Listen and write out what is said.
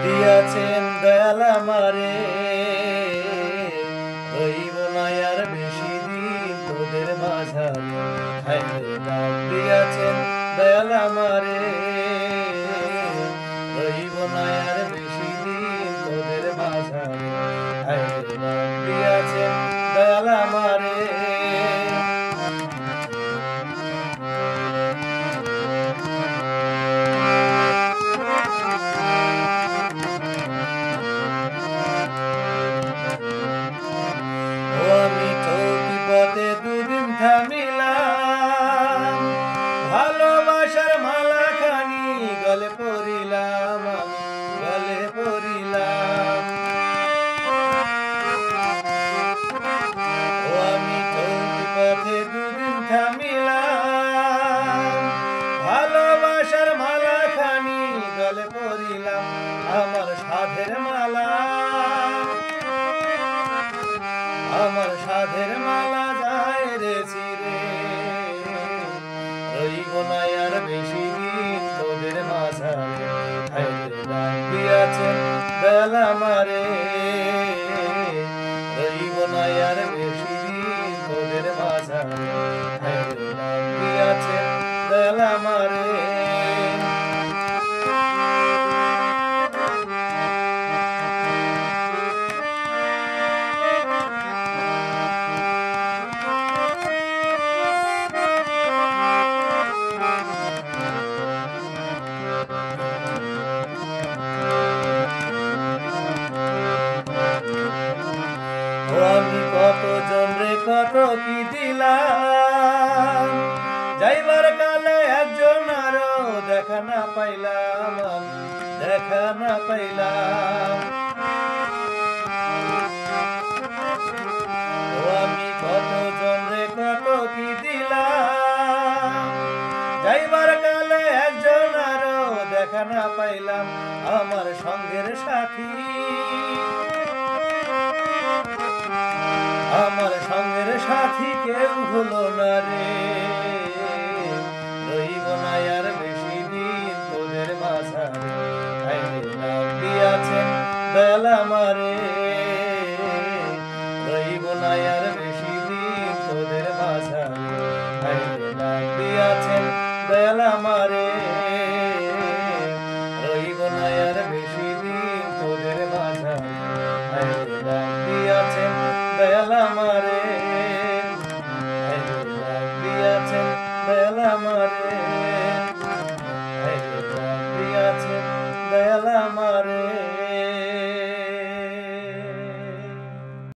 দিয়াছেন দয়াল আমারে, হইব না আর বেশি দিন তোদের মাঝারে। হায়রে ডাক দিয়াছেন দয়াল আমারে, হইব না আর বেশি দিন তোদের মাঝারে। হায়রে ডাক দিয়াছেন দয়াল আমারে। আমি তো বিপদে দুদিন থামিলাম, ভালোবাসার মালা খানি গলে পড়িলাম, আমি গলে পড়িলাম। আমি তো বিপদে দুদিন থামিলাম, ভালোবাসার মালা খানি গলে পড়িলাম। আমার সাধের মালা, আমার সাধের মালা যায় রে চিরে, রইব না আর বেশি দিন তোদের মাঝারে। হায়রে ডাক দিয়াছেন দয়াল আমারে, রইব না আর বেশি দিন তোদের মাঝারে। হায়রে ডাক দিয়াছেন দয়াল আমারে। আমি কত জনরে কত কি দিলাম, যাইবার কালে একজন আরো দেখা না পাইলাম, আমি দেখা না পাইলাম। আমি কত জনরে কত কি দিলাম, যাইবার কালে একজন আরো দেখা না পাইলাম। আমার সঙ্গের সাথী, আমার সঙ্গের সাথী কেউ হলো না রে, রইব না আর বেশি দিন তোদের মাঝারে। হায়রে ডাক দিয়াছেন দয়াল আমারে, রইব না আর বেশি দিন তোদের মাঝারে। হায়রে ডাক দিয়াছেন দয়াল আমারে, রইব না আর বেশি দিন তোদের মাঝারে। হায়রে ডাক দিয়াছেন দয়াল আমারে, হায়রে ডাক দিয়াছেন দয়াল আমারে, হায়রে ডাক দিয়াছেন দয়াল আমারে।